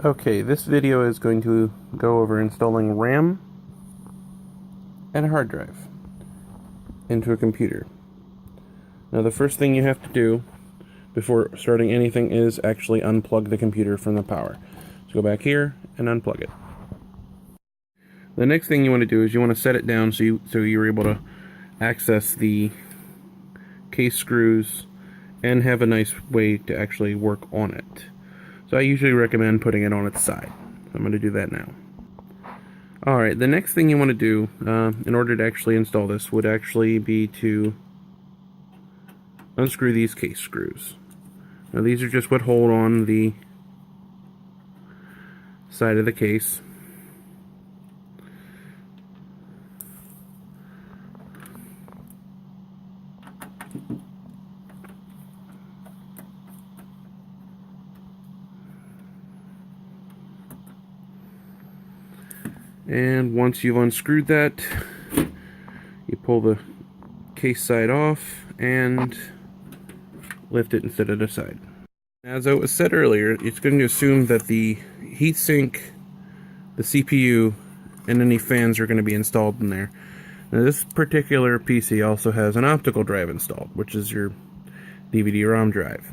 Okay, this video is going to go over installing RAM and a hard drive into a computer. Now the first thing you have to do before starting anything is actually unplug the computer from the power. So go back here and unplug it. The next thing you want to do is you want to set it down so you're able to access the case screws and have a nice way to actually work on it. So I usually recommend putting it on its side. So I'm going to do that now. Alright, the next thing you want to do in order to actually install this would actually be to unscrew these case screws. Now these are just what hold on the side of the case. And once you've unscrewed that, you pull the case side off and lift it and set it aside. As I was said earlier, it's going to assume that the heatsink, the CPU, and any fans are going to be installed in there. Now this particular PC also has an optical drive installed, which is your DVD-ROM drive.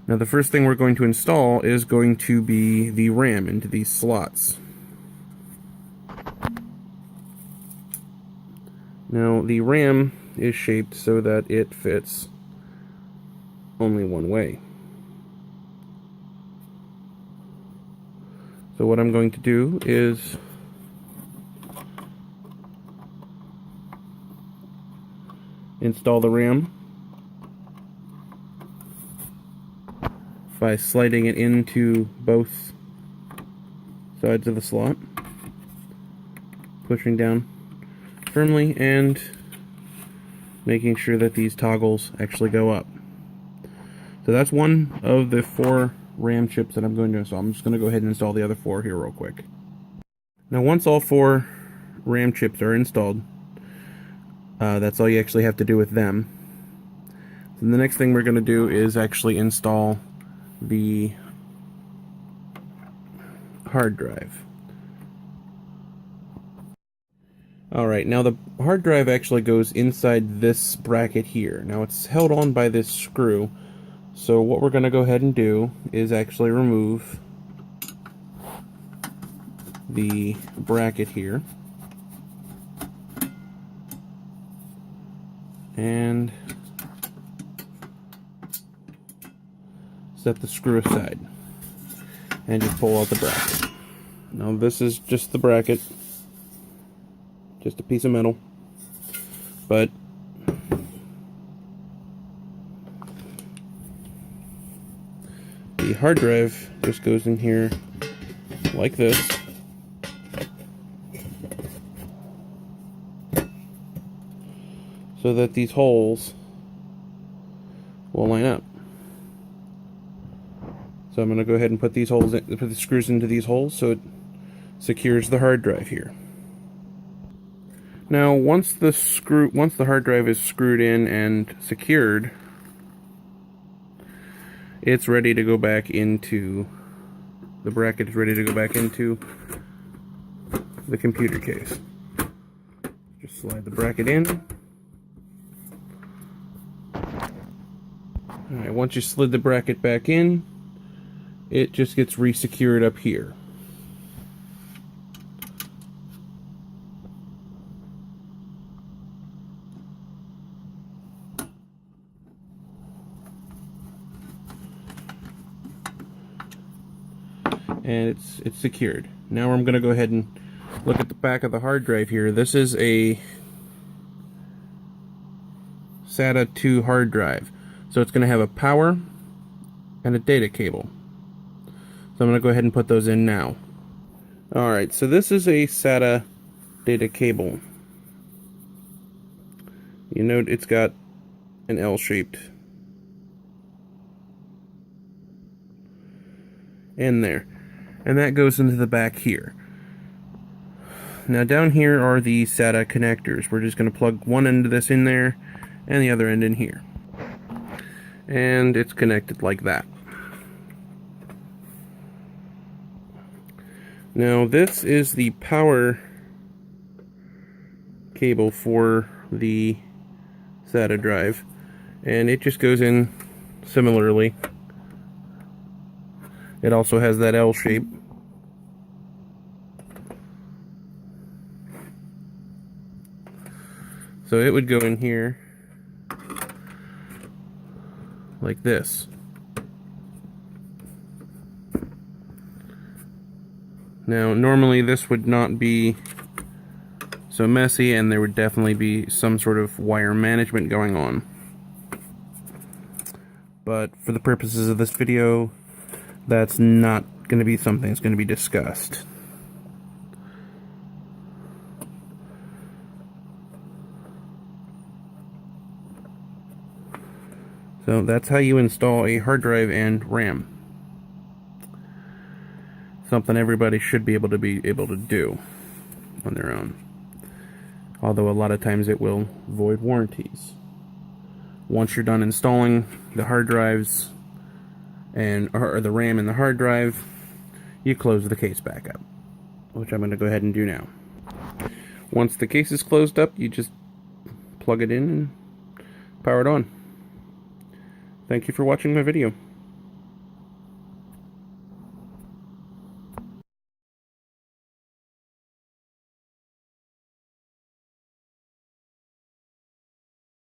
Now the first thing we're going to install is going to be the RAM into these slots. Now the RAM is shaped so that it fits only one way. So what I'm going to do is install the RAM by sliding it into both sides of the slot, pushing down firmly and making sure that these toggles actually go up. So that's one of the 4 RAM chips that I'm going to install. I'm just going to go ahead and install the other 4 here real quick. Now once all 4 RAM chips are installed, that's all you actually have to do with them. So the next thing we're going to do is actually install the hard drive. Alright, now the hard drive actually goes inside this bracket here. Now it's held on by this screw, so what we're going to go ahead and do is actually remove the bracket here and set the screw aside and just pull out the bracket. Now this is just the bracket, just a piece of metal, but the hard drive just goes in here like this, so that these holes will line up. So I'm going to go ahead and put these holes in, put the screws into these holes so it secures the hard drive here. Now once the hard drive is screwed in and secured, it's ready to go back into the bracket. Is ready to go back into the computer case. Just slide the bracket in. Alright, once you slid the bracket back in, it just gets re-secured up here. And it's secured. Now I'm going to go ahead and look at the back of the hard drive here. This is a SATA 2 hard drive. So it's going to have a power and a data cable. So I'm going to go ahead and put those in now. Alright, so this is a SATA data cable. You note it's got an L-shaped end there. And that goes into the back here. Now down here are the SATA connectors. We're just going to plug one end of this in there and the other end in here. And it's connected like that. Now this is the power cable for the SATA drive, and it just goes in similarly. It also has that L shape. So it would go in here like this. Now normally this would not be so messy, and there would definitely be some sort of wire management going on. But for the purposes of this video, that's not going to be something that's going to be discussed. So that's how you install a hard drive and RAM. Something everybody should be able to do on their own. Although a lot of times it will void warranties. Once you're done installing the hard drives or the RAM and the hard drive, you close the case back up, which I'm going to go ahead and do now. Once the case is closed up, you just plug it in and power it on. Thank you for watching my video.